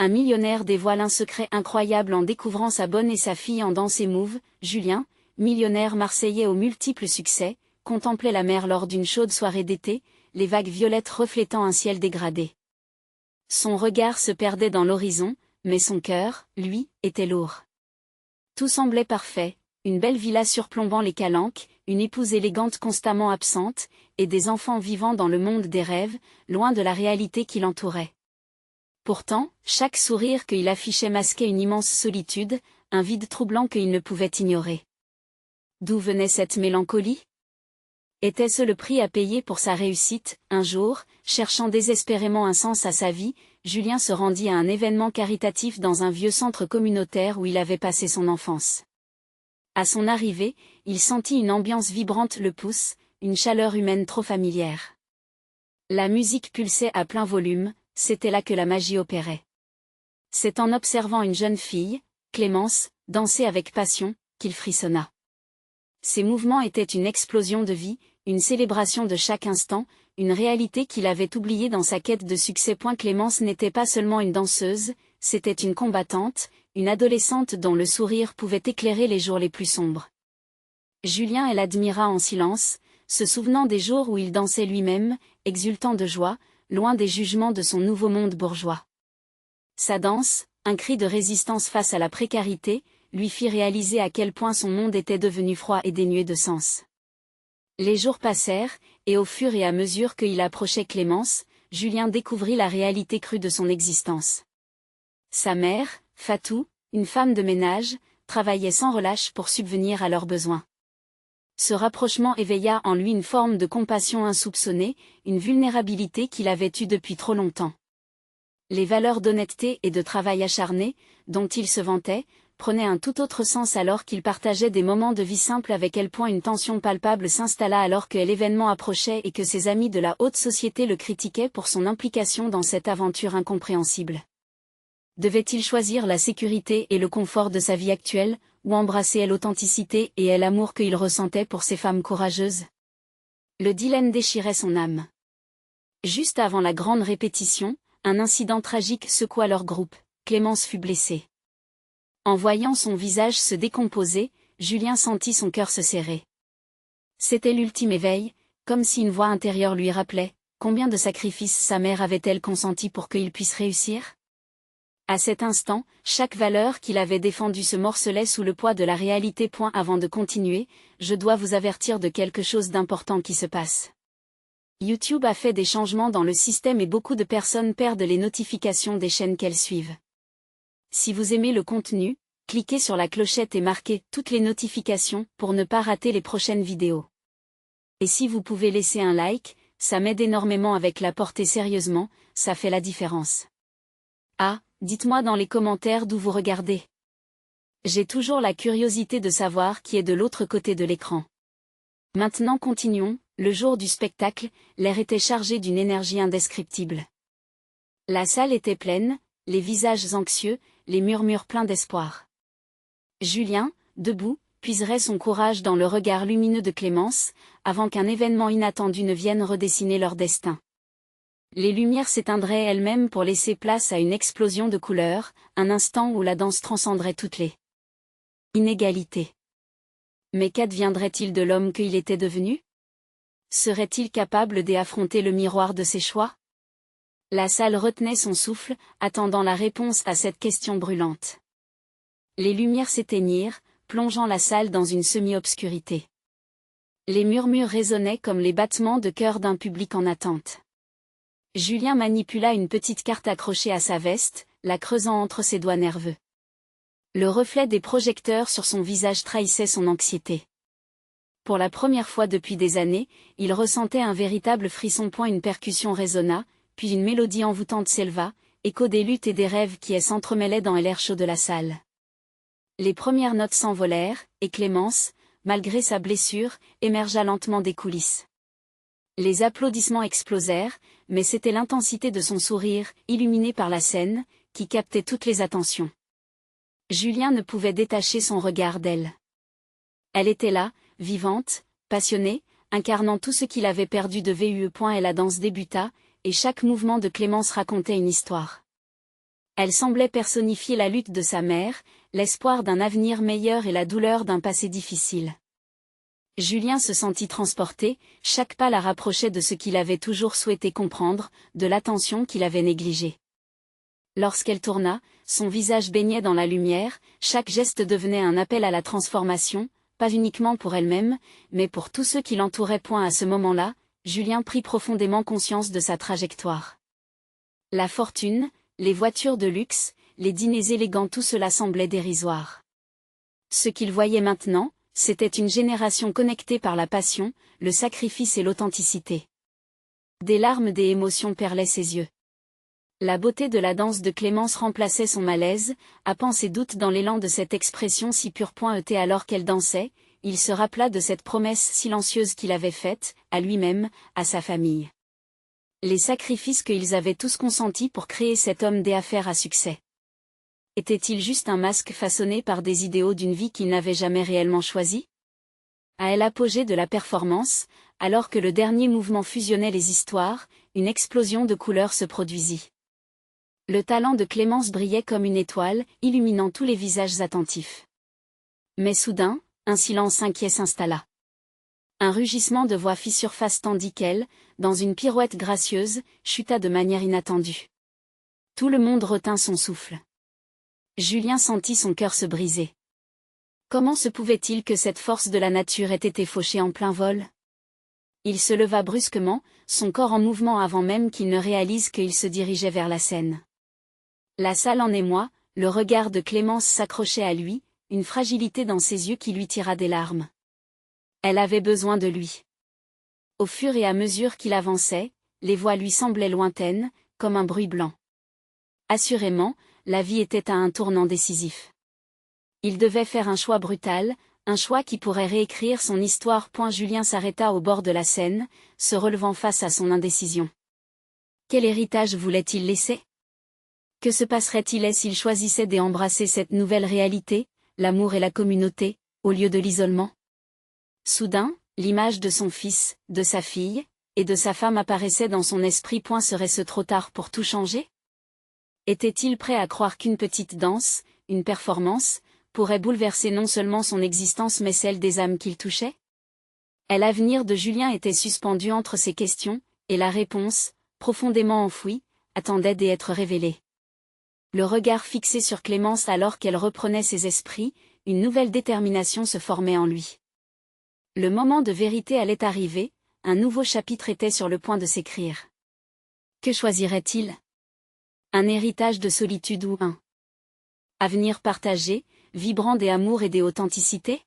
un millionnaire dévoile un secret incroyable en découvrant sa bonne et sa fille en danse émouve. Julien, millionnaire marseillais aux multiples succès, contemplait la mer lors d'une chaude soirée d'été, les vagues violettes reflétant un ciel dégradé. Son regard se perdait dans l'horizon, mais son cœur, lui, était lourd. Tout semblait parfait, une belle villa surplombant les Calanques, une épouse élégante constamment absente, et des enfants vivant dans le monde des rêves, loin de la réalité qui l'entourait. Pourtant, chaque sourire qu'il affichait masquait une immense solitude, un vide troublant qu'il ne pouvait ignorer. D'où venait cette mélancolie ? Était-ce le prix à payer pour sa réussite ? Un jour, cherchant désespérément un sens à sa vie, Julien se rendit à un événement caritatif dans un vieux centre communautaire où il avait passé son enfance. À son arrivée, il sentit une ambiance vibrante le pousse, une chaleur humaine trop familière. La musique pulsait à plein volume, c'était là que la magie opérait. C'est en observant une jeune fille, Clémence, danser avec passion, qu'il frissonna. Ses mouvements étaient une explosion de vie, une célébration de chaque instant, une réalité qu'il avait oubliée dans sa quête de succès. Clémence n'était pas seulement une danseuse, c'était une combattante, une adolescente dont le sourire pouvait éclairer les jours les plus sombres. Julien l'admira en silence, se souvenant des jours où il dansait lui-même, exultant de joie, loin des jugements de son nouveau monde bourgeois. Sa danse, un cri de résistance face à la précarité, lui fit réaliser à quel point son monde était devenu froid et dénué de sens. Les jours passèrent, et au fur et à mesure qu'il approchait Clémence, Julien découvrit la réalité crue de son existence. Sa mère, Fatou, une femme de ménage, travaillait sans relâche pour subvenir à leurs besoins. Ce rapprochement éveilla en lui une forme de compassion insoupçonnée, une vulnérabilité qu'il avait eue depuis trop longtemps. Les valeurs d'honnêteté et de travail acharné, dont il se vantait, prenaient un tout autre sens alors qu'il partageait des moments de vie simples avec elle. Une tension palpable s'installa alors que l'événement approchait et que ses amis de la haute société le critiquaient pour son implication dans cette aventure incompréhensible. Devait-il choisir la sécurité et le confort de sa vie actuelle, ou embrasser l'authenticité et l'amour qu'il ressentait pour ces femmes courageuses ? Le dilemme déchirait son âme. Juste avant la grande répétition, un incident tragique secoua leur groupe. Clémence fut blessée. En voyant son visage se décomposer, Julien sentit son cœur se serrer. C'était l'ultime éveil, comme si une voix intérieure lui rappelait combien de sacrifices sa mère avait-elle consenti pour qu'il puisse réussir ? À cet instant, chaque valeur qu'il avait défendue se morcelait sous le poids de la réalité. Avant de continuer, je dois vous avertir de quelque chose d'important qui se passe. YouTube a fait des changements dans le système et beaucoup de personnes perdent les notifications des chaînes qu'elles suivent. Si vous aimez le contenu, cliquez sur la clochette et marquez toutes les notifications pour ne pas rater les prochaines vidéos. Et si vous pouvez laisser un like, ça m'aide énormément avec la portée sérieusement, ça fait la différence. Ah, dites-moi dans les commentaires d'où vous regardez. J'ai toujours la curiosité de savoir qui est de l'autre côté de l'écran. Maintenant continuons, le jour du spectacle, l'air était chargé d'une énergie indescriptible. La salle était pleine, les visages anxieux, les murmures pleins d'espoir. Julien, debout, puiserait son courage dans le regard lumineux de Clémence, avant qu'un événement inattendu ne vienne redessiner leur destin. Les lumières s'éteindraient elles-mêmes pour laisser place à une explosion de couleurs, un instant où la danse transcenderait toutes les inégalités. Mais qu'adviendrait-il de l'homme qu'il était devenu ? Serait-il capable d'affronter le miroir de ses choix ? La salle retenait son souffle, attendant la réponse à cette question brûlante. Les lumières s'éteignirent, plongeant la salle dans une semi-obscurité. Les murmures résonnaient comme les battements de cœur d'un public en attente. Julien manipula une petite carte accrochée à sa veste, la creusant entre ses doigts nerveux. Le reflet des projecteurs sur son visage trahissait son anxiété. Pour la première fois depuis des années, il ressentait un véritable frisson. Une percussion résonna, puis une mélodie envoûtante s'éleva, écho des luttes et des rêves qui s'entremêlaient dans l'air chaud de la salle. Les premières notes s'envolèrent, et Clémence, malgré sa blessure, émergea lentement des coulisses. Les applaudissements explosèrent, mais c'était l'intensité de son sourire, illuminé par la scène, qui captait toutes les attentions. Julien ne pouvait détacher son regard d'elle. Elle était là, vivante, passionnée, incarnant tout ce qu'il avait perdu de VUE. Et la danse débuta, et chaque mouvement de Clémence racontait une histoire. Elle semblait personnifier la lutte de sa mère, l'espoir d'un avenir meilleur et la douleur d'un passé difficile. Julien se sentit transporté, chaque pas la rapprochait de ce qu'il avait toujours souhaité comprendre, de l'attention qu'il avait négligée. Lorsqu'elle tourna, son visage baignait dans la lumière, chaque geste devenait un appel à la transformation, pas uniquement pour elle-même, mais pour tous ceux qui l'entouraient. À ce moment-là, Julien prit profondément conscience de sa trajectoire. La fortune, les voitures de luxe, les dîners élégants, tout cela semblait dérisoire. Ce qu'il voyait maintenant, c'était une génération connectée par la passion, le sacrifice et l'authenticité. Des larmes, des émotions perlaient ses yeux. La beauté de la danse de Clémence remplaçait son malaise, happant ses doutes dans l'élan de cette expression si pure. Alors qu'elle dansait, il se rappela de cette promesse silencieuse qu'il avait faite, à lui-même, à sa famille. Les sacrifices qu'ils avaient tous consentis pour créer cet homme d'affaires à succès. Était-il juste un masque façonné par des idéaux d'une vie qu'il n'avait jamais réellement choisie? À l'apogée de la performance, alors que le dernier mouvement fusionnait les histoires, une explosion de couleurs se produisit. Le talent de Clémence brillait comme une étoile, illuminant tous les visages attentifs. Mais soudain, un silence inquiet s'installa. Un rugissement de voix fit surface tandis qu'elle, dans une pirouette gracieuse, chuta de manière inattendue. Tout le monde retint son souffle. Julien sentit son cœur se briser. Comment se pouvait-il que cette force de la nature ait été fauchée en plein vol? Il se leva brusquement, son corps en mouvement avant même qu'il ne réalise qu'il se dirigeait vers la scène. La salle en émoi, le regard de Clémence s'accrochait à lui, une fragilité dans ses yeux qui lui tira des larmes. Elle avait besoin de lui. Au fur et à mesure qu'il avançait, les voix lui semblaient lointaines, comme un bruit blanc. Assurément, la vie était à un tournant décisif. Il devait faire un choix brutal, un choix qui pourrait réécrire son histoire. Julien s'arrêta au bord de la Seine, se relevant face à son indécision. Quel héritage voulait-il laisser? Que se passerait-il s'il choisissait d'embrasser cette nouvelle réalité, l'amour et la communauté, au lieu de l'isolement? Soudain, l'image de son fils, de sa fille, et de sa femme apparaissait dans son esprit. Serait-ce trop tard pour tout changer? Était-il prêt à croire qu'une petite danse, une performance, pourrait bouleverser non seulement son existence mais celle des âmes qu'il touchait? L'avenir de Julien était suspendu entre ces questions, et la réponse, profondément enfouie, attendait d'être révélée. Le regard fixé sur Clémence alors qu'elle reprenait ses esprits, une nouvelle détermination se formait en lui. Le moment de vérité allait arriver, un nouveau chapitre était sur le point de s'écrire. Que choisirait-il? Un héritage de solitude ou un avenir partagé, vibrant des amours et des authenticités?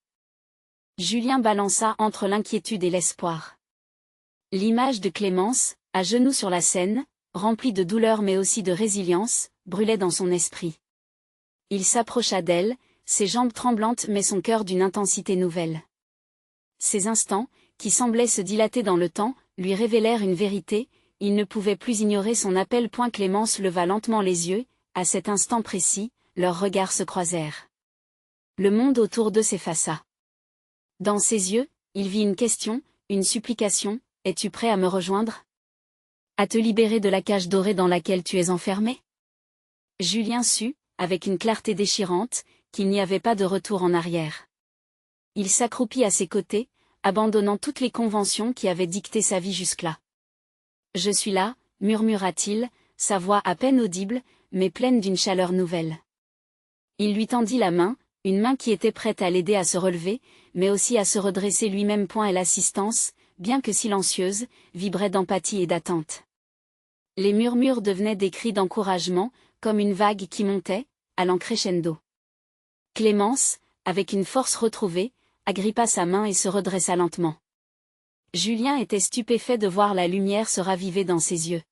Julien balança entre l'inquiétude et l'espoir. L'image de Clémence, à genoux sur la scène, remplie de douleur mais aussi de résilience, brûlait dans son esprit. Il s'approcha d'elle, ses jambes tremblantes mais son cœur d'une intensité nouvelle. Ces instants, qui semblaient se dilater dans le temps, lui révélèrent une vérité, il ne pouvait plus ignorer son appel. Clémence leva lentement les yeux, à cet instant précis, leurs regards se croisèrent. Le monde autour d'eux s'effaça. Dans ses yeux, il vit une question, une supplication: es-tu prêt à me rejoindre? À te libérer de la cage dorée dans laquelle tu es enfermé? Julien sut, avec une clarté déchirante, qu'il n'y avait pas de retour en arrière. Il s'accroupit à ses côtés, abandonnant toutes les conventions qui avaient dicté sa vie jusque-là. Je suis là, murmura-t-il, sa voix à peine audible, mais pleine d'une chaleur nouvelle. Il lui tendit la main, une main qui était prête à l'aider à se relever, mais aussi à se redresser lui-même. Et l'assistance, bien que silencieuse, vibrait d'empathie et d'attente. Les murmures devenaient des cris d'encouragement, comme une vague qui montait, allant crescendo. Clémence, avec une force retrouvée, agrippa sa main et se redressa lentement. Julien était stupéfait de voir la lumière se raviver dans ses yeux.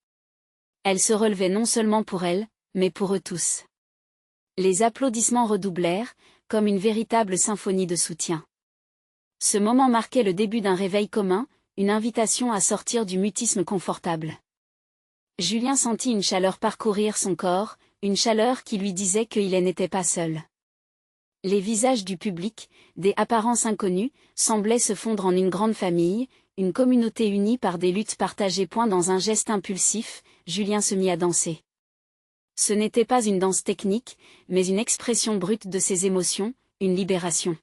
Elle se relevait non seulement pour elle, mais pour eux tous. Les applaudissements redoublèrent, comme une véritable symphonie de soutien. Ce moment marquait le début d'un réveil commun, une invitation à sortir du mutisme confortable. Julien sentit une chaleur parcourir son corps, une chaleur qui lui disait qu'il n'était pas seul. Les visages du public, des apparences inconnues, semblaient se fondre en une grande famille, une communauté unie par des luttes partagées. Dans un geste impulsif, Julien se mit à danser. Ce n'était pas une danse technique, mais une expression brute de ses émotions, une libération.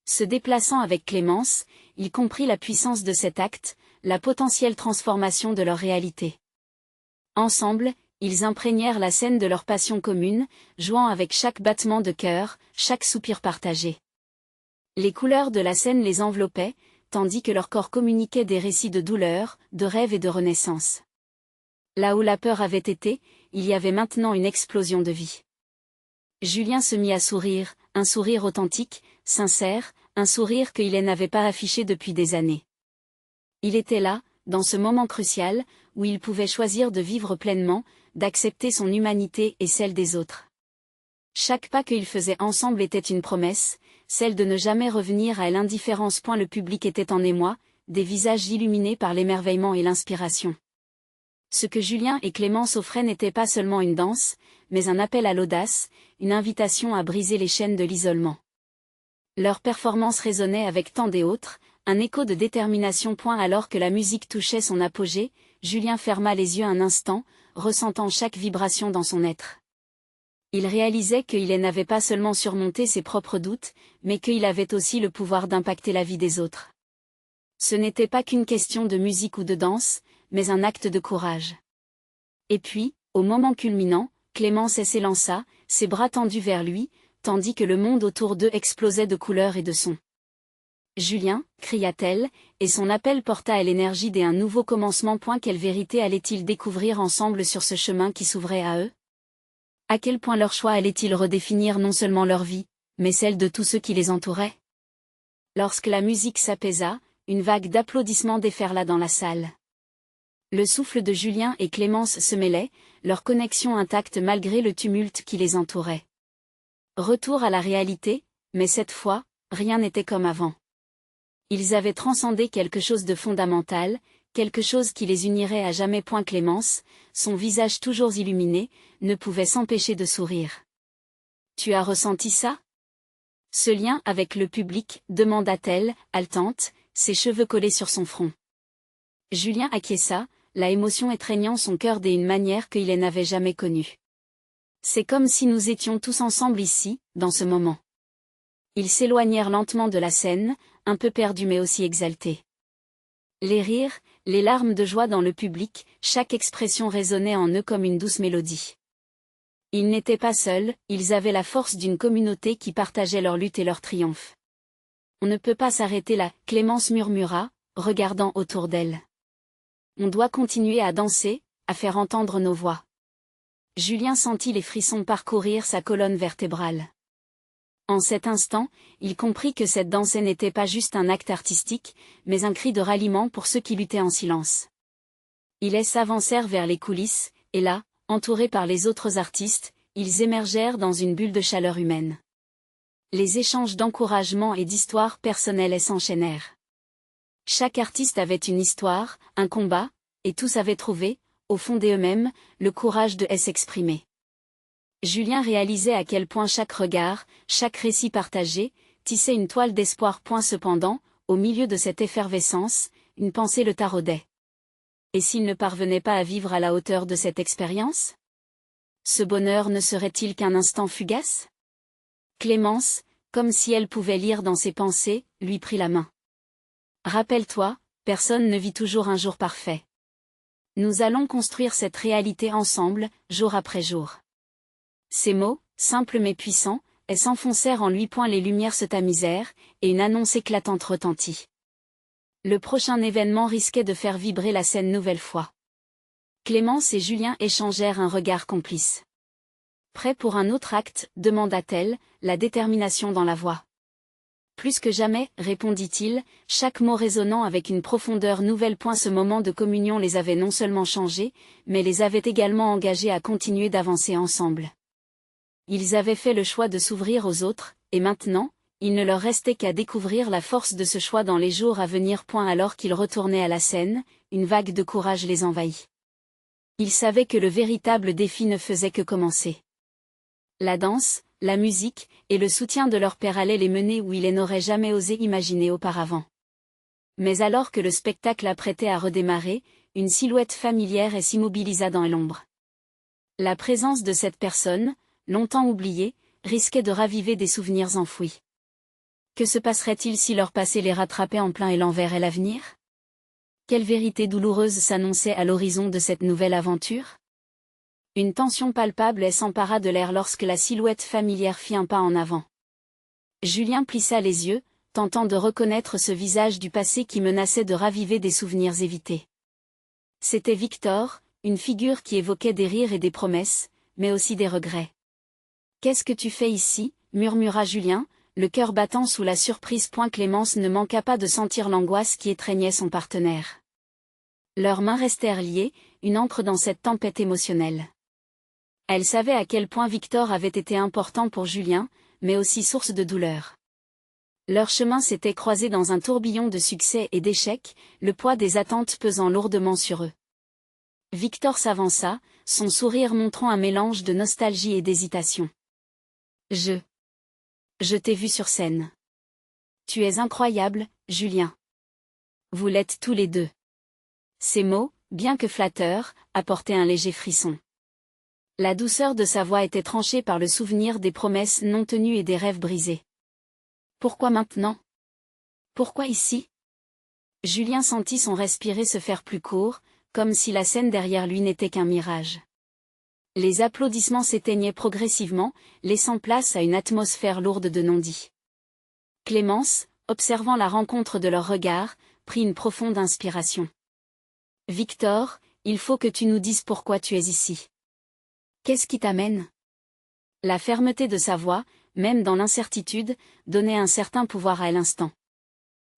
Se déplaçant avec Clémence, il comprit la puissance de cet acte, la potentielle transformation de leur réalité. Ensemble, ils imprégnèrent la scène de leur passion commune, jouant avec chaque battement de cœur, chaque soupir partagé. Les couleurs de la scène les enveloppaient, tandis que leur corps communiquait des récits de douleur, de rêve et de renaissance. Là où la peur avait été, il y avait maintenant une explosion de vie. Julien se mit à sourire, un sourire authentique, sincère, un sourire qu'il n'avait pas affiché depuis des années. Il était là, dans ce moment crucial, où il pouvait choisir de vivre pleinement, d'accepter son humanité et celle des autres. Chaque pas qu'ils faisaient ensemble était une promesse, celle de ne jamais revenir à l'indifférence. Le public était en émoi, des visages illuminés par l'émerveillement et l'inspiration. Ce que Julien et Clémence offraient n'était pas seulement une danse, mais un appel à l'audace, une invitation à briser les chaînes de l'isolement. Leur performance résonnait avec tant d'autres, un écho de détermination. Alors que la musique touchait son apogée, Julien ferma les yeux un instant, ressentant chaque vibration dans son être. Il réalisait qu'il n'avait pas seulement surmonté ses propres doutes, mais qu'il avait aussi le pouvoir d'impacter la vie des autres. Ce n'était pas qu'une question de musique ou de danse, mais un acte de courage. Et puis, au moment culminant, Clémence s'élança, ses bras tendus vers lui, tandis que le monde autour d'eux explosait de couleurs et de sons. « Julien » cria-t-elle, et son appel porta à l'énergie d'un nouveau commencement. Quelle vérité allaient-ils découvrir ensemble sur ce chemin qui s'ouvrait à eux? À quel point leur choix allait-il redéfinir non seulement leur vie, mais celle de tous ceux qui les entouraient? Lorsque la musique s'apaisa, une vague d'applaudissements déferla dans la salle. Le souffle de Julien et Clémence se mêlait, leur connexion intacte malgré le tumulte qui les entourait. Retour à la réalité, mais cette fois, rien n'était comme avant. Ils avaient transcendé quelque chose de fondamental, quelque chose qui les unirait à jamais. Clémence, son visage toujours illuminé, ne pouvait s'empêcher de sourire. « Tu as ressenti ça? Ce lien avec le public, demanda-t-elle, haletante, ses cheveux collés sur son front. Julien acquiesça, la émotion étreignant son cœur d'une manière qu'il n'avait jamais connue. C'est comme si nous étions tous ensemble ici, dans ce moment. Ils s'éloignèrent lentement de la scène, un peu perdus mais aussi exaltés. Les rires, les larmes de joie dans le public, chaque expression résonnait en eux comme une douce mélodie. Ils n'étaient pas seuls, ils avaient la force d'une communauté qui partageait leur lutte et leur triomphe. On ne peut pas s'arrêter là, Clémence murmura, regardant autour d'elle. On doit continuer à danser, à faire entendre nos voix. Julien sentit les frissons parcourir sa colonne vertébrale. En cet instant, il comprit que cette danse n'était pas juste un acte artistique, mais un cri de ralliement pour ceux qui luttaient en silence. Ils s'avancèrent vers les coulisses, et là, entourés par les autres artistes, ils émergèrent dans une bulle de chaleur humaine. Les échanges d'encouragement et d'histoires personnelles s'enchaînèrent. Chaque artiste avait une histoire, un combat, et tous avaient trouvé, au fond d'eux-mêmes, le courage de s'exprimer. Julien réalisait à quel point chaque regard, chaque récit partagé, tissait une toile d'espoir. Cependant, au milieu de cette effervescence, une pensée le taraudait. Et s'il ne parvenait pas à vivre à la hauteur de cette expérience? Ce bonheur ne serait-il qu'un instant fugace? Clémence, comme si elle pouvait lire dans ses pensées, lui prit la main. Rappelle-toi, personne ne vit toujours un jour parfait. Nous allons construire cette réalité ensemble, jour après jour. Ces mots, simples mais puissants, s'enfoncèrent en lui. Les lumières se tamisèrent, et une annonce éclatante retentit. Le prochain événement risquait de faire vibrer la scène nouvelle fois. Clémence et Julien échangèrent un regard complice. Prêt pour un autre acte, demanda-t-elle, la détermination dans la voix. Plus que jamais, répondit-il, chaque mot résonnant avec une profondeur nouvelle. Ce moment de communion les avait non seulement changés, mais les avait également engagés à continuer d'avancer ensemble. Ils avaient fait le choix de s'ouvrir aux autres, et maintenant, il ne leur restait qu'à découvrir la force de ce choix dans les jours à venir. Alors qu'ils retournaient à la scène, une vague de courage les envahit. Ils savaient que le véritable défi ne faisait que commencer. La danse, la musique, et le soutien de leur père allaient les mener où ils n'auraient jamais osé imaginer auparavant. Mais alors que le spectacle apprêtait à redémarrer, une silhouette familière s'immobilisa dans l'ombre. La présence de cette personne, longtemps oubliée, risquait de raviver des souvenirs enfouis. Que se passerait-il si leur passé les rattrapait en plein élan vers l'avenir? Quelle vérité douloureuse s'annonçait à l'horizon de cette nouvelle aventure? Une tension palpable s'empara de l'air lorsque la silhouette familière fit un pas en avant. Julien plissa les yeux, tentant de reconnaître ce visage du passé qui menaçait de raviver des souvenirs évités. C'était Victor, une figure qui évoquait des rires et des promesses, mais aussi des regrets. « Qu'est-ce que tu fais ici ?» murmura Julien, le cœur battant sous la surprise. Clémence ne manqua pas de sentir l'angoisse qui étreignait son partenaire. Leurs mains restèrent liées, une ancre dans cette tempête émotionnelle. Elle savait à quel point Victor avait été important pour Julien, mais aussi source de douleur. Leurs chemins s'étaient croisés dans un tourbillon de succès et d'échecs, le poids des attentes pesant lourdement sur eux. Victor s'avança, son sourire montrant un mélange de nostalgie et d'hésitation. « Je t'ai vu sur scène. Tu es incroyable, Julien. Vous l'êtes tous les deux. » Ces mots, bien que flatteurs, apportaient un léger frisson. La douceur de sa voix était tranchée par le souvenir des promesses non tenues et des rêves brisés. Pourquoi maintenant? Pourquoi ici? Julien sentit son respirer se faire plus court, comme si la scène derrière lui n'était qu'un mirage. Les applaudissements s'éteignaient progressivement, laissant place à une atmosphère lourde de non-dits. Clémence, observant la rencontre de leurs regards, prit une profonde inspiration. « Victor, il faut que tu nous dises pourquoi tu es ici. Qu'est-ce qui t'amène ?» La fermeté de sa voix, même dans l'incertitude, donnait un certain pouvoir à l'instant.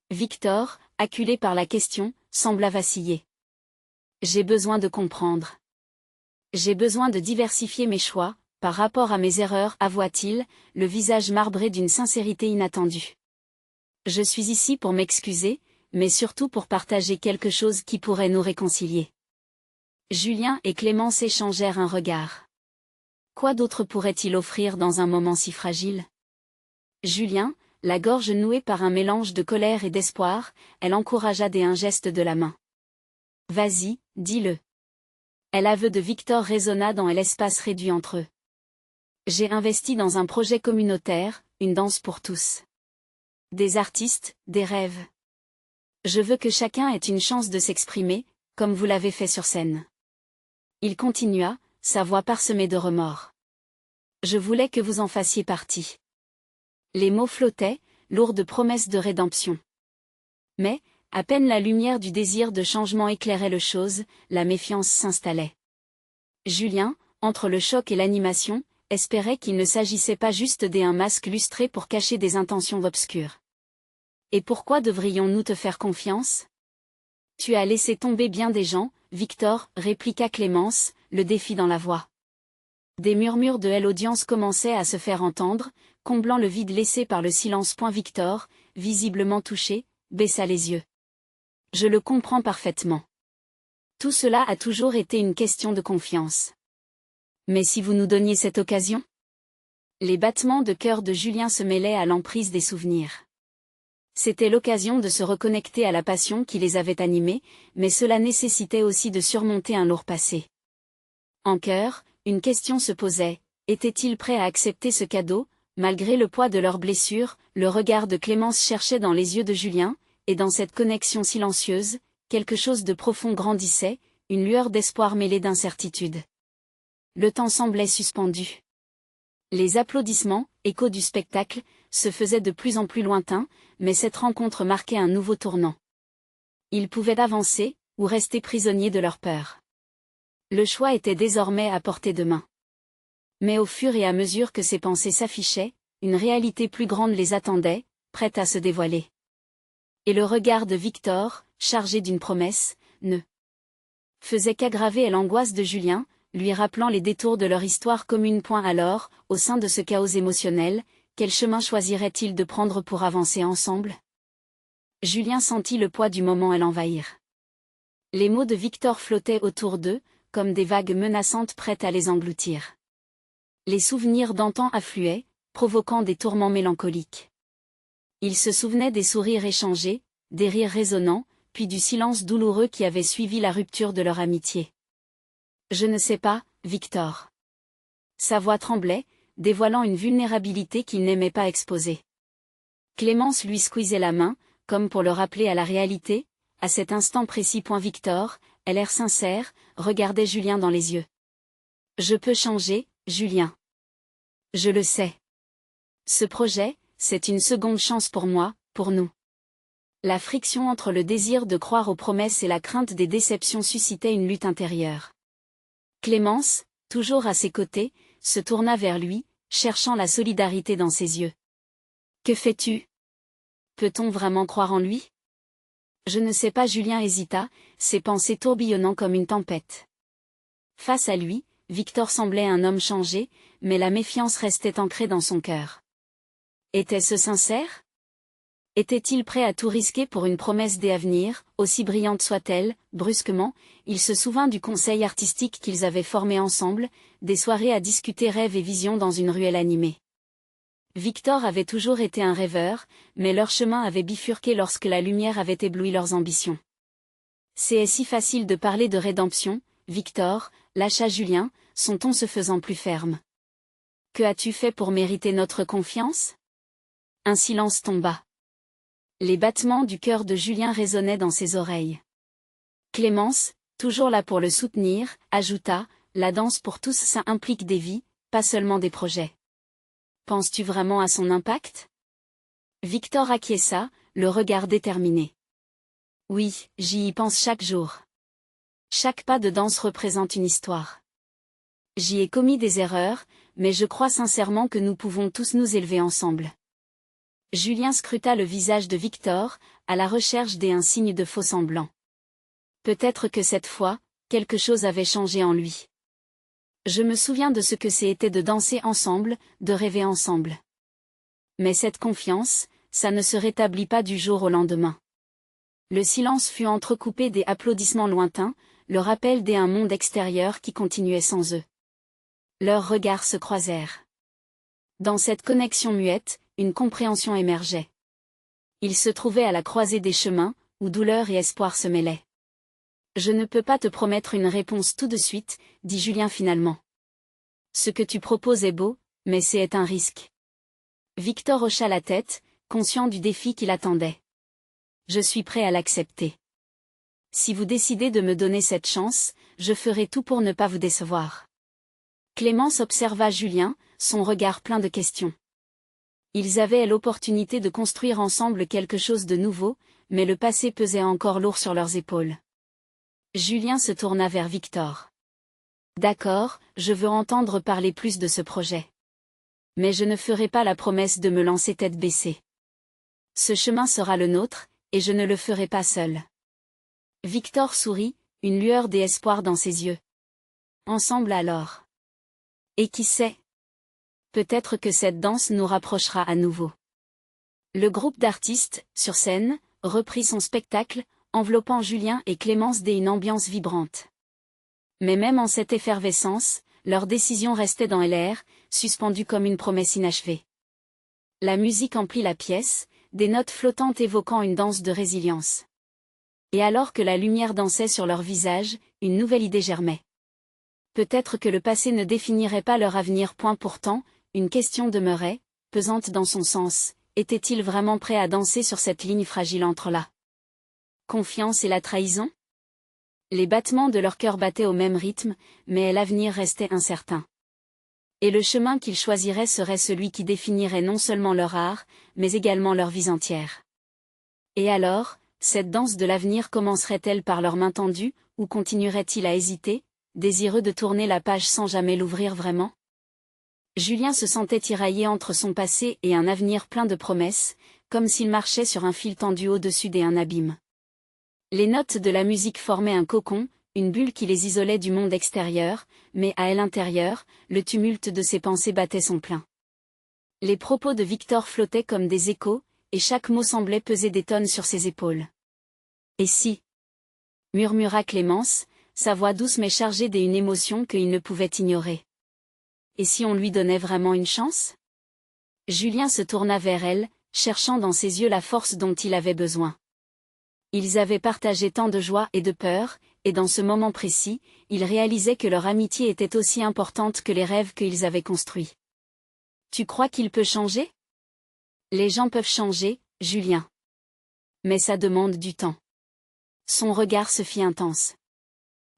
Victor, acculé par la question, sembla vaciller. « J'ai besoin de comprendre. J'ai besoin de diversifier mes choix, par rapport à mes erreurs, avoua-t-il, le visage marbré d'une sincérité inattendue. Je suis ici pour m'excuser, mais surtout pour partager quelque chose qui pourrait nous réconcilier. » Julien et Clémence échangèrent un regard. Quoi d'autre pourrait-il offrir dans un moment si fragile? Julien, la gorge nouée par un mélange de colère et d'espoir, elle encouragea d'un geste de la main. « Vas-y, dis-le. » L'aveu de Victor résonna dans l'espace réduit entre eux. « J'ai investi dans un projet communautaire, une danse pour tous. Des artistes, des rêves. Je veux que chacun ait une chance de s'exprimer, comme vous l'avez fait sur scène. » Il continua, sa voix parsemée de remords. « Je voulais que vous en fassiez partie. » Les mots flottaient, lourds de promesses de rédemption. Mais, à peine la lumière du désir de changement éclairait les choses, la méfiance s'installait. Julien, entre le choc et l'animation, espérait qu'il ne s'agissait pas juste d'un masque lustré pour cacher des intentions obscures. « Et pourquoi devrions-nous te faire confiance? Tu as laissé tomber bien des gens, Victor, » répliqua Clémence, le défi dans la voix. Des murmures de l'audience commençaient à se faire entendre, comblant le vide laissé par le silence. Victor, visiblement touché, baissa les yeux. « Je le comprends parfaitement. Tout cela a toujours été une question de confiance. Mais si vous nous donniez cette occasion? » Les battements de cœur de Julien se mêlaient à l'emprise des souvenirs. C'était l'occasion de se reconnecter à la passion qui les avait animés, mais cela nécessitait aussi de surmonter un lourd passé. En chœur, une question se posait, étaient-ils prêts à accepter ce cadeau, malgré le poids de leurs blessures? Le regard de Clémence cherchait dans les yeux de Julien, et dans cette connexion silencieuse, quelque chose de profond grandissait, une lueur d'espoir mêlée d'incertitude. Le temps semblait suspendu. Les applaudissements, échos du spectacle, se faisaient de plus en plus lointains, mais cette rencontre marquait un nouveau tournant. Ils pouvaient avancer, ou rester prisonniers de leur peur. Le choix était désormais à portée de main. Mais au fur et à mesure que ces pensées s'affichaient, une réalité plus grande les attendait, prête à se dévoiler. Et le regard de Victor, chargé d'une promesse, ne faisait qu'aggraver l'angoisse de Julien, lui rappelant les détours de leur histoire commune. Alors, au sein de ce chaos émotionnel, quel chemin choisirait-il de prendre pour avancer ensemble? Julien sentit le poids du moment l'envahir. Les mots de Victor flottaient autour d'eux, comme des vagues menaçantes prêtes à les engloutir. Les souvenirs d'antan affluaient, provoquant des tourments mélancoliques. Il se souvenait des sourires échangés, des rires résonnants, puis du silence douloureux qui avait suivi la rupture de leur amitié. « Je ne sais pas, Victor. Sa voix tremblait, dévoilant une vulnérabilité qu'il n'aimait pas exposer. Clémence lui squeezait la main, comme pour le rappeler à la réalité. À cet instant précis. Victor, elle l'air sincère, regardait Julien dans les yeux. Je peux changer, Julien. Je le sais. Ce projet, c'est une seconde chance pour moi, pour nous. La friction entre le désir de croire aux promesses et la crainte des déceptions suscitait une lutte intérieure. Clémence, toujours à ses côtés, se tourna vers lui, cherchant la solidarité dans ses yeux. Que fais-tu? Peut-on vraiment croire en lui? Je ne sais pas. Julien hésita, ses pensées tourbillonnant comme une tempête. Face à lui, Victor semblait un homme changé, mais la méfiance restait ancrée dans son cœur. Était-ce sincère? Était-il prêt à tout risquer pour une promesse d'avenir, aussi brillante soit-elle? Brusquement, il se souvint du conseil artistique qu'ils avaient formé ensemble, des soirées à discuter rêves et visions dans une ruelle animée. Victor avait toujours été un rêveur, mais leur chemin avait bifurqué lorsque la lumière avait ébloui leurs ambitions. C'est si facile de parler de rédemption, Victor, lâcha Julien, son ton se faisant plus ferme. Que as-tu fait pour mériter notre confiance? Un silence tomba. Les battements du cœur de Julien résonnaient dans ses oreilles. Clémence, toujours là pour le soutenir, ajouta, la danse pour tous ça implique des vies, pas seulement des projets. Penses-tu vraiment à son impact? Victor acquiesça, le regard déterminé. Oui, j'y y pense chaque jour. Chaque pas de danse représente une histoire. J'y ai commis des erreurs, mais je crois sincèrement que nous pouvons tous nous élever ensemble. Julien scruta le visage de Victor, à la recherche d'un signe de faux semblant. Peut-être que cette fois, quelque chose avait changé en lui. Je me souviens de ce que c'était de danser ensemble, de rêver ensemble. Mais cette confiance, ça ne se rétablit pas du jour au lendemain. Le silence fut entrecoupé des applaudissements lointains, le rappel d'un monde extérieur qui continuait sans eux. Leurs regards se croisèrent. Dans cette connexion muette, une compréhension émergeait. Ils se trouvaient à la croisée des chemins, où douleur et espoir se mêlaient. Je ne peux pas te promettre une réponse tout de suite, dit Julien finalement. Ce que tu proposes est beau, mais c'est un risque. Victor hocha la tête, conscient du défi qui l'attendait. Je suis prêt à l'accepter. Si vous décidez de me donner cette chance, je ferai tout pour ne pas vous décevoir. Clémence observa Julien, son regard plein de questions. Ils avaient l'opportunité de construire ensemble quelque chose de nouveau, mais le passé pesait encore lourd sur leurs épaules. Julien se tourna vers Victor. D'accord, je veux entendre parler plus de ce projet. Mais je ne ferai pas la promesse de me lancer tête baissée. Ce chemin sera le nôtre, et je ne le ferai pas seul. Victor sourit, une lueur d'espoir dans ses yeux. Ensemble alors. Et qui sait? Peut-être que cette danse nous rapprochera à nouveau. Le groupe d'artistes, sur scène, reprit son spectacle, enveloppant Julien et Clémence d'une ambiance vibrante. Mais même en cette effervescence, leur décision restait dans l'air, suspendue comme une promesse inachevée. La musique emplit la pièce, des notes flottantes évoquant une danse de résilience. Et alors que la lumière dansait sur leurs visages, une nouvelle idée germait. Peut-être que le passé ne définirait pas leur avenir. Pourtant, une question demeurait, pesante dans son sens, était-il vraiment prêt à danser sur cette ligne fragile entre la confiance et la trahison? Les battements de leur cœur battaient au même rythme, mais l'avenir restait incertain. Et le chemin qu'ils choisiraient serait celui qui définirait non seulement leur art, mais également leur vie entière. Et alors, cette danse de l'avenir commencerait-elle par leurs mains tendues, ou continuerait-il à hésiter, désireux de tourner la page sans jamais l'ouvrir vraiment? Julien se sentait tiraillé entre son passé et un avenir plein de promesses, comme s'il marchait sur un fil tendu au-dessus d'un abîme. Les notes de la musique formaient un cocon, une bulle qui les isolait du monde extérieur, mais à l'intérieur, le tumulte de ses pensées battait son plein. Les propos de Victor flottaient comme des échos, et chaque mot semblait peser des tonnes sur ses épaules. Et si? Murmura Clémence, sa voix douce mais chargée d'une émotion qu'il ne pouvait ignorer. Et si on lui donnait vraiment une chance? Julien se tourna vers elle, cherchant dans ses yeux la force dont il avait besoin. Ils avaient partagé tant de joie et de peur, et dans ce moment précis, il réalisait que leur amitié était aussi importante que les rêves qu'ils avaient construits. Tu crois qu'il peut changer? Les gens peuvent changer, Julien. Mais ça demande du temps. Son regard se fit intense.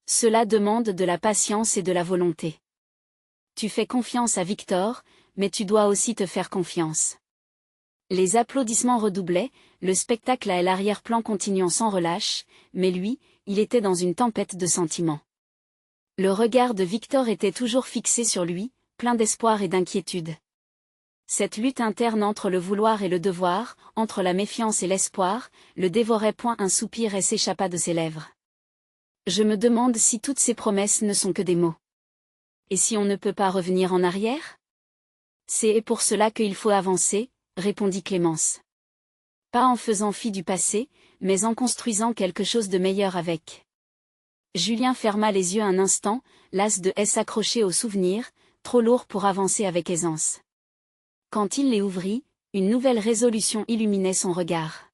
Cela demande de la patience et de la volonté. Tu fais confiance à Victor, mais tu dois aussi te faire confiance. Les applaudissements redoublaient, le spectacle à l'arrière-plan continuant sans relâche, mais lui, il était dans une tempête de sentiments. Le regard de Victor était toujours fixé sur lui, plein d'espoir et d'inquiétude. Cette lutte interne entre le vouloir et le devoir, entre la méfiance et l'espoir, le dévorait. Un soupir et s'échappa de ses lèvres. Je me demande si toutes ces promesses ne sont que des mots. Et si on ne peut pas revenir en arrière? C'est pour cela qu'il faut avancer, répondit Clémence. Pas en faisant fi du passé, mais en construisant quelque chose de meilleur avec. Julien ferma les yeux un instant, las de s'accrocher aux souvenirs, trop lourd pour avancer avec aisance. Quand il les ouvrit, une nouvelle résolution illuminait son regard.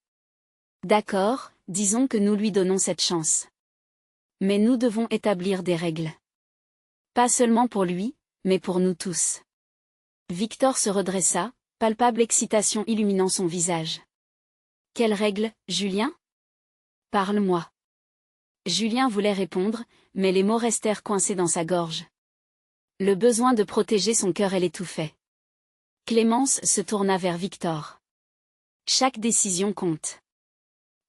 D'accord, disons que nous lui donnons cette chance. Mais nous devons établir des règles. Pas seulement pour lui, mais pour nous tous. Victor se redressa, palpable excitation illuminant son visage. Quelles règles, Julien? Parle-moi. Julien voulait répondre, mais les mots restèrent coincés dans sa gorge. Le besoin de protéger son cœur l'étouffait. Clémence se tourna vers Victor. Chaque décision compte.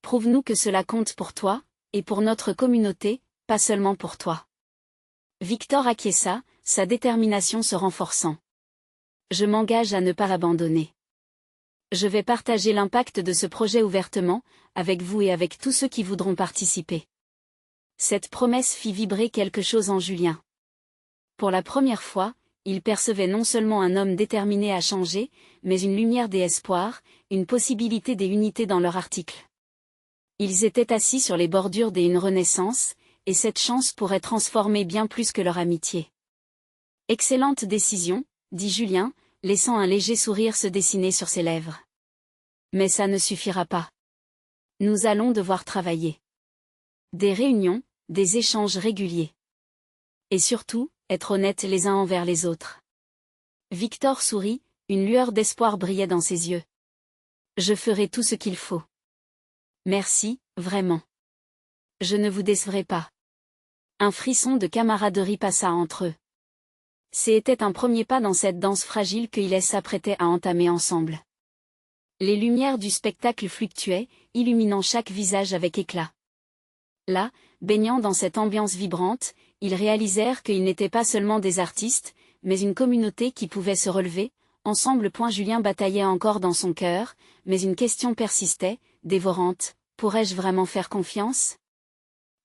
Prouve-nous que cela compte pour toi, et pour notre communauté, pas seulement pour toi. Victor acquiesça, sa détermination se renforçant. Je m'engage à ne pas l'abandonner. Je vais partager l'impact de ce projet ouvertement, avec vous et avec tous ceux qui voudront participer. Cette promesse fit vibrer quelque chose en Julien. Pour la première fois, il percevait non seulement un homme déterminé à changer, mais une lumière des espoirs, une possibilité des unités dans leur article. Ils étaient assis sur les bordures d'une renaissance, et cette chance pourrait transformer bien plus que leur amitié. Excellente décision, dit Julien, laissant un léger sourire se dessiner sur ses lèvres. Mais ça ne suffira pas. Nous allons devoir travailler. Des réunions, des échanges réguliers. Et surtout, être honnêtes les uns envers les autres. Victor sourit, une lueur d'espoir brillait dans ses yeux. Je ferai tout ce qu'il faut. Merci, vraiment. Je ne vous décevrai pas. Un frisson de camaraderie passa entre eux. C'était un premier pas dans cette danse fragile qu'ils s'apprêtaient à entamer ensemble. Les lumières du spectacle fluctuaient, illuminant chaque visage avec éclat. Là, baignant dans cette ambiance vibrante, ils réalisèrent qu'ils n'étaient pas seulement des artistes, mais une communauté qui pouvait se relever, ensemble. Julien bataillait encore dans son cœur, mais une question persistait, dévorante, pourrais-je vraiment faire confiance?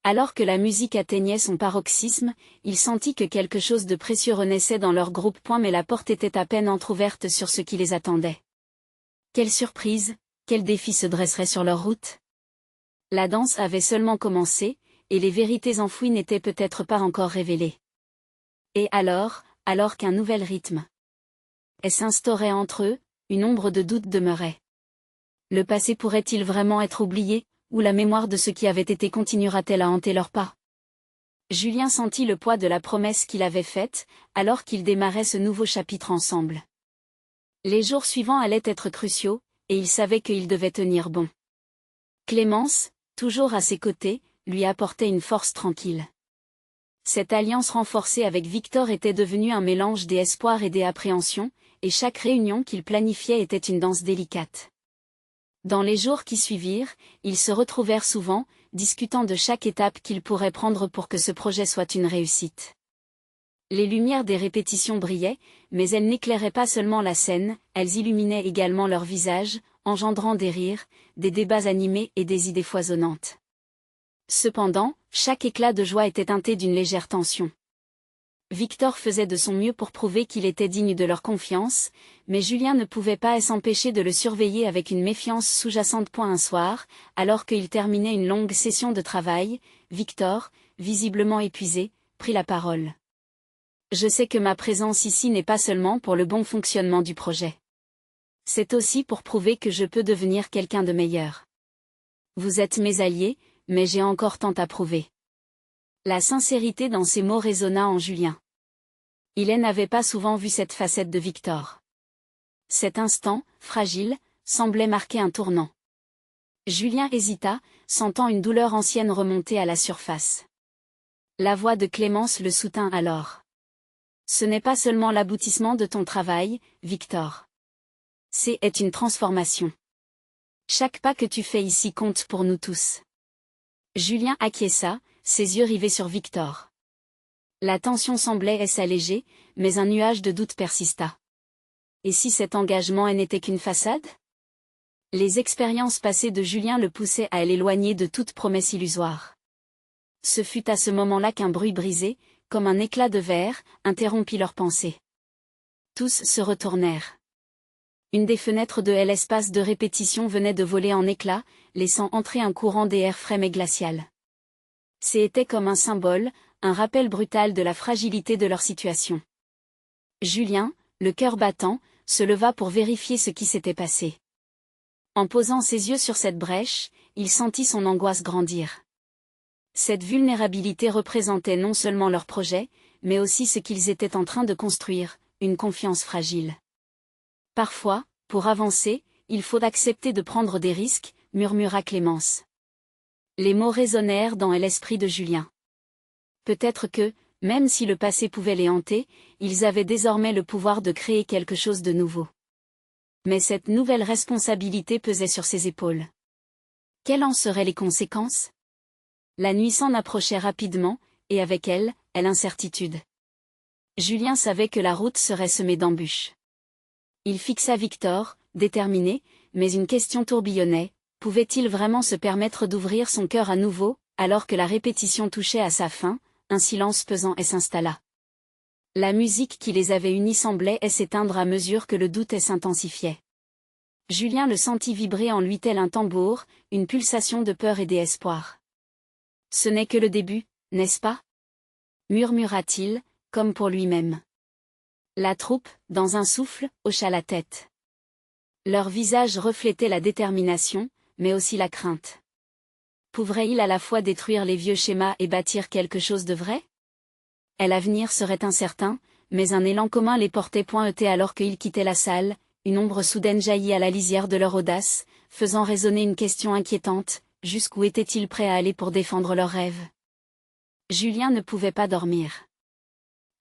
Alors que la musique atteignait son paroxysme, il sentit que quelque chose de précieux renaissait dans leur groupe. Mais la porte était à peine entr'ouverte sur ce qui les attendait. Quelle surprise, quel défi se dresserait sur leur route? La danse avait seulement commencé, et les vérités enfouies n'étaient peut-être pas encore révélées. Et alors qu'un nouvel rythme s'instaurait entre eux, une ombre de doute demeurait. Le passé pourrait-il vraiment être oublié, ou la mémoire de ce qui avait été continuera-t-elle à hanter leurs pas? Julien sentit le poids de la promesse qu'il avait faite, alors qu'ils démarraient ce nouveau chapitre ensemble. Les jours suivants allaient être cruciaux, et il savait qu'il devait tenir bon. Clémence, toujours à ses côtés, lui apportait une force tranquille. Cette alliance renforcée avec Victor était devenue un mélange des espoirs et des appréhensions, et chaque réunion qu'il planifiait était une danse délicate. Dans les jours qui suivirent, ils se retrouvèrent souvent, discutant de chaque étape qu'ils pourraient prendre pour que ce projet soit une réussite. Les lumières des répétitions brillaient, mais elles n'éclairaient pas seulement la scène, elles illuminaient également leurs visages, engendrant des rires, des débats animés et des idées foisonnantes. Cependant, chaque éclat de joie était teinté d'une légère tension. Victor faisait de son mieux pour prouver qu'il était digne de leur confiance, mais Julien ne pouvait pas s'empêcher de le surveiller avec une méfiance sous-jacente. Un soir, alors qu'il terminait une longue session de travail, Victor, visiblement épuisé, prit la parole. Je sais que ma présence ici n'est pas seulement pour le bon fonctionnement du projet. C'est aussi pour prouver que je peux devenir quelqu'un de meilleur. Vous êtes mes alliés, mais j'ai encore tant à prouver. La sincérité dans ces mots résonna en Julien. Il n'avait pas souvent vu cette facette de Victor. Cet instant, fragile, semblait marquer un tournant. Julien hésita, sentant une douleur ancienne remonter à la surface. La voix de Clémence le soutint alors. Ce n'est pas seulement l'aboutissement de ton travail, Victor. C'est une transformation. Chaque pas que tu fais ici compte pour nous tous. Julien acquiesça, ses yeux rivés sur Victor. La tension semblait s'alléger, mais un nuage de doute persista. Et si cet engagement n'était qu'une façade? Les expériences passées de Julien le poussaient à l'éloigner de toute promesse illusoire. Ce fut à ce moment-là qu'un bruit brisé, comme un éclat de verre, interrompit leurs pensées. Tous se retournèrent. Une des fenêtres de l'espace de répétition venait de voler en éclats, laissant entrer un courant d'air frais mais glacial. C'était comme un symbole, un rappel brutal de la fragilité de leur situation. Julien, le cœur battant, se leva pour vérifier ce qui s'était passé. En posant ses yeux sur cette brèche, il sentit son angoisse grandir. Cette vulnérabilité représentait non seulement leur projet, mais aussi ce qu'ils étaient en train de construire, une confiance fragile. Parfois, pour avancer, il faut accepter de prendre des risques, murmura Clémence. Les mots résonnèrent dans l'esprit de Julien. Peut-être que, même si le passé pouvait les hanter, ils avaient désormais le pouvoir de créer quelque chose de nouveau. Mais cette nouvelle responsabilité pesait sur ses épaules. Quelles en seraient les conséquences? La nuit s'en approchait rapidement, et avec elle, l'incertitude. Julien savait que la route serait semée d'embûches. Il fixa Victor, déterminé, mais une question tourbillonnait, pouvait-il vraiment se permettre d'ouvrir son cœur à nouveau, alors que la répétition touchait à sa fin, un silence pesant s'installa. La musique qui les avait unis semblait s'éteindre à mesure que le doute s'intensifiait. Julien le sentit vibrer en lui tel un tambour, une pulsation de peur et d'espoir. Ce n'est que le début, n'est-ce pas? Murmura-t-il, comme pour lui-même. La troupe, dans un souffle, hocha la tête. Leurs visages reflétaient la détermination, mais aussi la crainte. Pourrait-il à la fois détruire les vieux schémas et bâtir quelque chose de vrai? L'avenir serait incertain, mais un élan commun les portait pointés alors qu'ils quittaient la salle, une ombre soudaine jaillit à la lisière de leur audace, faisant résonner une question inquiétante, jusqu'où étaient-ils prêts à aller pour défendre leurs rêves? Julien ne pouvait pas dormir.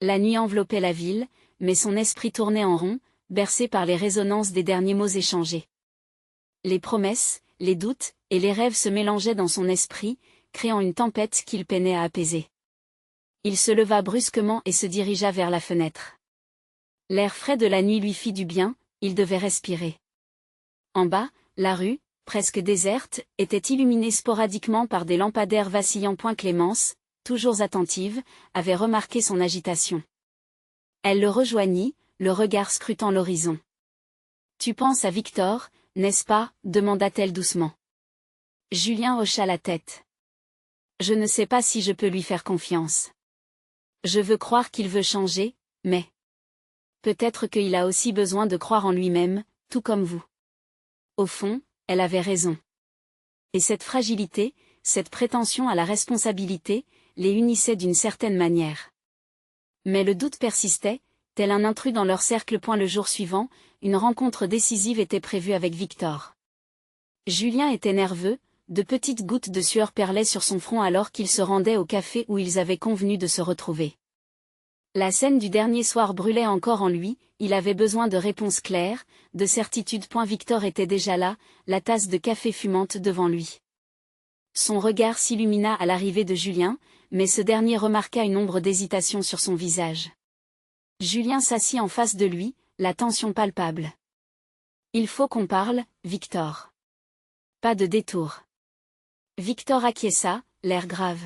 La nuit enveloppait la ville, mais son esprit tournait en rond, bercé par les résonances des derniers mots échangés. Les promesses, les doutes, et les rêves se mélangeaient dans son esprit, créant une tempête qu'il peinait à apaiser. Il se leva brusquement et se dirigea vers la fenêtre. L'air frais de la nuit lui fit du bien, il devait respirer. En bas, la rue, presque déserte, était illuminée sporadiquement par des lampadaires vacillants. Clémence, toujours attentive, avait remarqué son agitation. Elle le rejoignit, le regard scrutant l'horizon. « Tu penses à Victor, n'est-ce pas ?» demanda-t-elle doucement. Julien hocha la tête. « Je ne sais pas si je peux lui faire confiance. Je veux croire qu'il veut changer, mais... peut-être qu'il a aussi besoin de croire en lui-même, tout comme vous. » Au fond, elle avait raison. Et cette fragilité, cette prétention à la responsabilité, les unissait d'une certaine manière. Mais le doute persistait, tel un intrus dans leur cercle. Le jour suivant, une rencontre décisive était prévue avec Victor. Julien était nerveux, de petites gouttes de sueur perlaient sur son front alors qu'il se rendait au café où ils avaient convenu de se retrouver. La scène du dernier soir brûlait encore en lui, il avait besoin de réponses claires, de certitudes. Victor était déjà là, la tasse de café fumante devant lui. Son regard s'illumina à l'arrivée de Julien, mais ce dernier remarqua une ombre d'hésitation sur son visage. Julien s'assit en face de lui, la tension palpable. « Il faut qu'on parle, Victor. Pas de détour. » Victor acquiesça, l'air grave.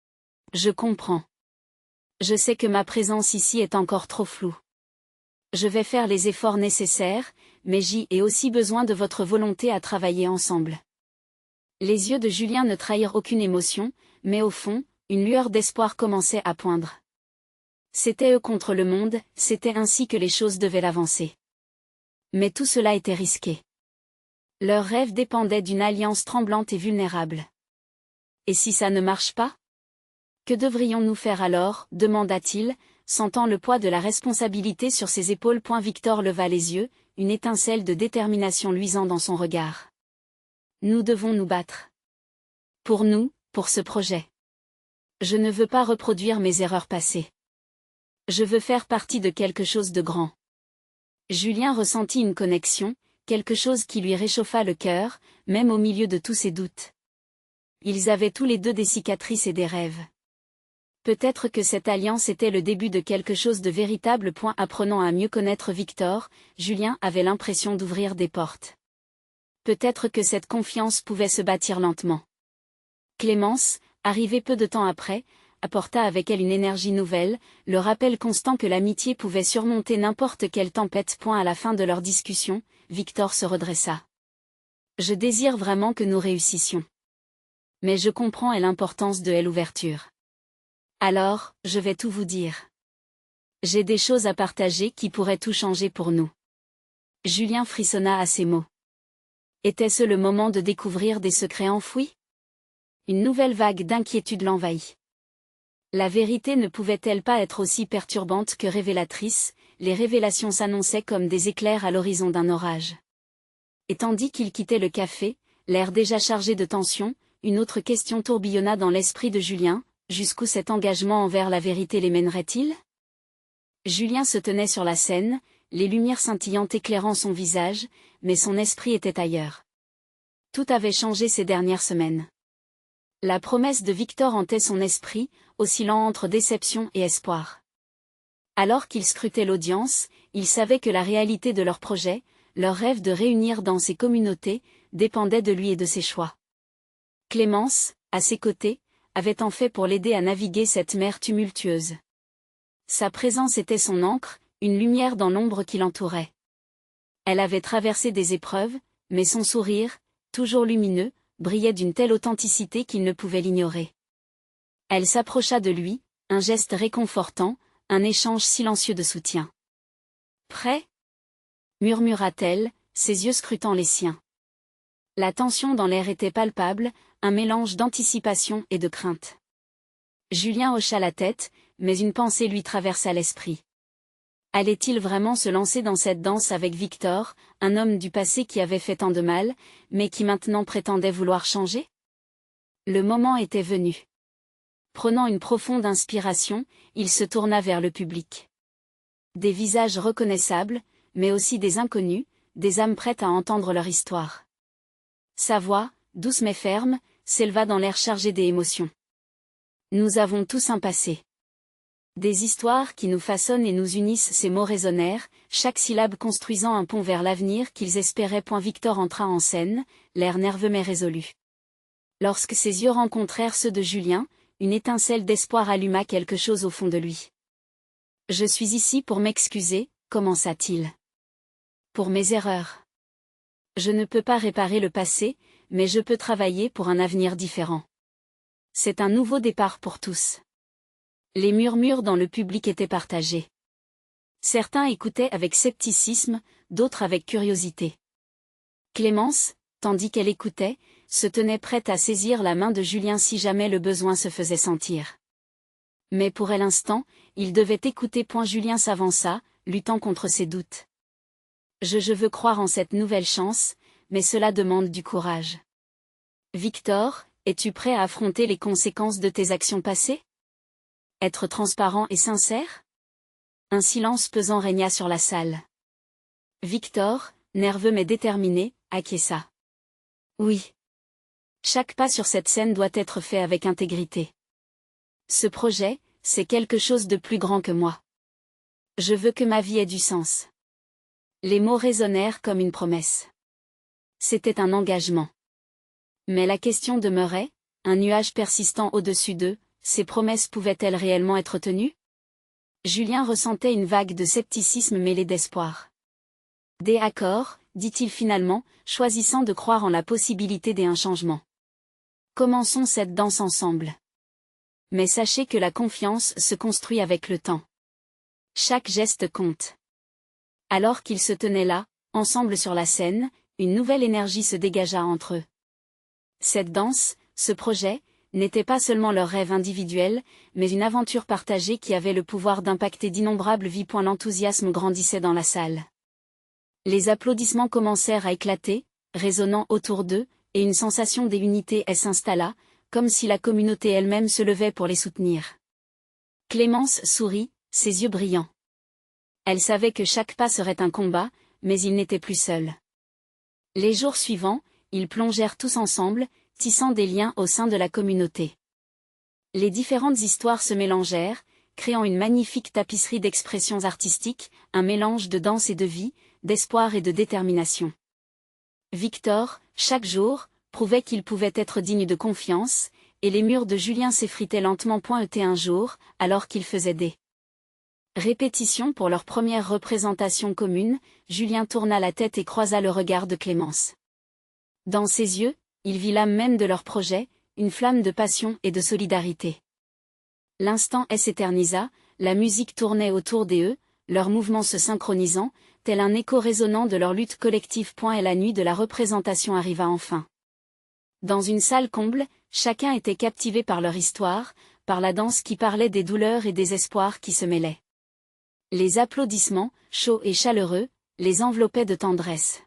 « Je comprends. Je sais que ma présence ici est encore trop floue. Je vais faire les efforts nécessaires, mais j'y ai aussi besoin de votre volonté à travailler ensemble. » Les yeux de Julien ne trahirent aucune émotion, mais au fond, une lueur d'espoir commençait à poindre. C'était eux contre le monde, c'était ainsi que les choses devaient avancer. Mais tout cela était risqué. Leur rêve dépendait d'une alliance tremblante et vulnérable. Et si ça ne marche pas? Que devrions-nous faire alors, demanda-t-il, sentant le poids de la responsabilité sur ses épaules. Victor leva les yeux, une étincelle de détermination luisant dans son regard. Nous devons nous battre. Pour nous, pour ce projet. Je ne veux pas reproduire mes erreurs passées. Je veux faire partie de quelque chose de grand. Julien ressentit une connexion, quelque chose qui lui réchauffa le cœur, même au milieu de tous ses doutes. Ils avaient tous les deux des cicatrices et des rêves. Peut-être que cette alliance était le début de quelque chose de véritable. Apprenant à mieux connaître Victor, Julien avait l'impression d'ouvrir des portes. Peut-être que cette confiance pouvait se bâtir lentement. Clémence, arrivée peu de temps après, apporta avec elle une énergie nouvelle, le rappel constant que l'amitié pouvait surmonter n'importe quelle tempête. À la fin de leur discussion, Victor se redressa. Je désire vraiment que nous réussissions. Mais je comprends l'importance de l'ouverture. Alors, je vais tout vous dire. J'ai des choses à partager qui pourraient tout changer pour nous. Julien frissonna à ces mots. Était-ce le moment de découvrir des secrets enfouis? Une nouvelle vague d'inquiétude l'envahit. La vérité ne pouvait-elle pas être aussi perturbante que révélatrice? Les révélations s'annonçaient comme des éclairs à l'horizon d'un orage. Et tandis qu'il quittait le café, l'air déjà chargé de tension, une autre question tourbillonna dans l'esprit de Julien. Jusqu'où cet engagement envers la vérité les mènerait-il? Julien se tenait sur la scène, les lumières scintillantes éclairant son visage, mais son esprit était ailleurs. Tout avait changé ces dernières semaines. La promesse de Victor hantait son esprit, oscillant entre déception et espoir. Alors qu'il scrutait l'audience, il savait que la réalité de leur projet, leur rêve de réunir dans ses communautés, dépendait de lui et de ses choix. Clémence, à ses côtés, avait tant fait pour l'aider à naviguer cette mer tumultueuse. Sa présence était son ancre, une lumière dans l'ombre qui l'entourait. Elle avait traversé des épreuves, mais son sourire, toujours lumineux, brillait d'une telle authenticité qu'il ne pouvait l'ignorer. Elle s'approcha de lui, un geste réconfortant, un échange silencieux de soutien. « Prêt ?» murmura-t-elle, ses yeux scrutant les siens. La tension dans l'air était palpable, un mélange d'anticipation et de crainte. Julien hocha la tête, mais une pensée lui traversa l'esprit. Allait-il vraiment se lancer dans cette danse avec Victor, un homme du passé qui avait fait tant de mal, mais qui maintenant prétendait vouloir changer? Le moment était venu. Prenant une profonde inspiration, il se tourna vers le public. Des visages reconnaissables, mais aussi des inconnus, des âmes prêtes à entendre leur histoire. Sa voix, douce mais ferme, s'éleva dans l'air chargé d'émotions. Nous avons tous un passé. Des histoires qui nous façonnent et nous unissent. Ces mots résonnèrent, chaque syllabe construisant un pont vers l'avenir qu'ils espéraient. Victor entra en scène, l'air nerveux mais résolu. Lorsque ses yeux rencontrèrent ceux de Julien, une étincelle d'espoir alluma quelque chose au fond de lui. « Je suis ici pour m'excuser », commença-t-il. « Pour mes erreurs. Je ne peux pas réparer le passé, mais je peux travailler pour un avenir différent. C'est un nouveau départ pour tous. » Les murmures dans le public étaient partagés. Certains écoutaient avec scepticisme, d'autres avec curiosité. Clémence, tandis qu'elle écoutait, se tenait prête à saisir la main de Julien si jamais le besoin se faisait sentir. Mais pour l'instant, il devait écouter. Julien s'avança, luttant contre ses doutes. Je veux croire en cette nouvelle chance, mais cela demande du courage. Victor, es-tu prêt à affronter les conséquences de tes actions passées? Être transparent et sincère? Un silence pesant régna sur la salle. Victor, nerveux mais déterminé, acquiesça. Oui. Chaque pas sur cette scène doit être fait avec intégrité. Ce projet, c'est quelque chose de plus grand que moi. Je veux que ma vie ait du sens. Les mots résonnèrent comme une promesse. C'était un engagement. Mais la question demeurait, un nuage persistant au-dessus d'eux, ces promesses pouvaient-elles réellement être tenues? Julien ressentait une vague de scepticisme mêlé d'espoir. D'accord, dit-il finalement, choisissant de croire en la possibilité d'un changement. Commençons cette danse ensemble. Mais sachez que la confiance se construit avec le temps. Chaque geste compte. Alors qu'ils se tenaient là, ensemble sur la scène, une nouvelle énergie se dégagea entre eux. Cette danse, ce projet, n'était pas seulement leur rêve individuel, mais une aventure partagée qui avait le pouvoir d'impacter d'innombrables vies. L'enthousiasme grandissait dans la salle. Les applaudissements commencèrent à éclater, résonnant autour d'eux, et une sensation d'unité s'installa, comme si la communauté elle-même se levait pour les soutenir. Clémence sourit, ses yeux brillants. Elle savait que chaque pas serait un combat, mais ils n'étaient plus seuls. Les jours suivants, ils plongèrent tous ensemble, tissant des liens au sein de la communauté. Les différentes histoires se mélangèrent, créant une magnifique tapisserie d'expressions artistiques, un mélange de danse et de vie, d'espoir et de détermination. Victor, chaque jour, prouvait qu'il pouvait être digne de confiance, et les murs de Julien s'effritaient lentement. Un jour, alors qu'il faisait des répétitions pour leur première représentation commune, Julien tourna la tête et croisa le regard de Clémence. Dans ses yeux, il vit l'âme même de leur projet, une flamme de passion et de solidarité. L'instant s'éternisa, la musique tournait autour d'eux, leurs mouvements se synchronisant, tel un écho résonnant de leur lutte collective. Et la nuit de la représentation arriva enfin. Dans une salle comble, chacun était captivé par leur histoire, par la danse qui parlait des douleurs et des espoirs qui se mêlaient. Les applaudissements, chauds et chaleureux, les enveloppaient de tendresse.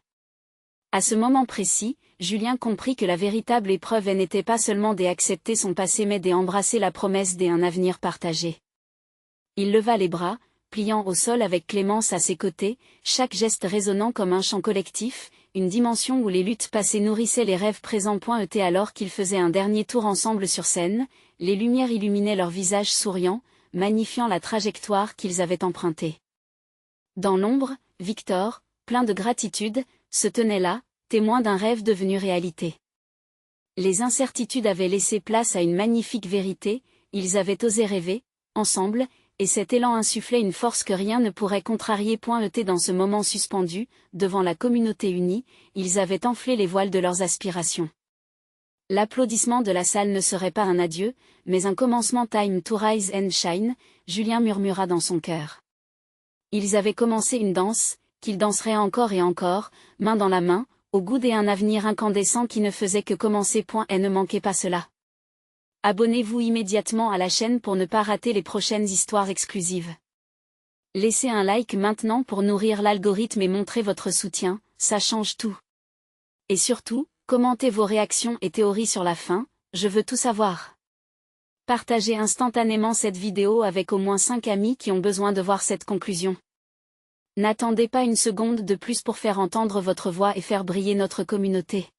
À ce moment précis, Julien comprit que la véritable épreuve n'était pas seulement d'accepter son passé mais d'embrasser la promesse d'un avenir partagé. Il leva les bras, pliant au sol avec Clémence à ses côtés, chaque geste résonnant comme un chant collectif, une dimension où les luttes passées nourrissaient les rêves présents. Alors qu'ils faisaient un dernier tour ensemble sur scène, les lumières illuminaient leurs visages souriants, magnifiant la trajectoire qu'ils avaient empruntée. Dans l'ombre, Victor, plein de gratitude, se tenait là, témoin d'un rêve devenu réalité. Les incertitudes avaient laissé place à une magnifique vérité, ils avaient osé rêver, ensemble, et cet élan insufflait une force que rien ne pourrait contrarier. Dans ce moment suspendu, devant la communauté unie, ils avaient enflé les voiles de leurs aspirations. L'applaudissement de la salle ne serait pas un adieu, mais un commencement. Time to rise and shine, Julien murmura dans son cœur. Ils avaient commencé une danse, qu'ils danseraient encore et encore, main dans la main, au goût d'un avenir incandescent qui ne faisait que commencer. Et ne manquez pas cela. Abonnez-vous immédiatement à la chaîne pour ne pas rater les prochaines histoires exclusives. Laissez un like maintenant pour nourrir l'algorithme et montrer votre soutien, ça change tout. Et surtout, commentez vos réactions et théories sur la fin, je veux tout savoir. Partagez instantanément cette vidéo avec au moins 5 amis qui ont besoin de voir cette conclusion. N'attendez pas une seconde de plus pour faire entendre votre voix et faire briller notre communauté.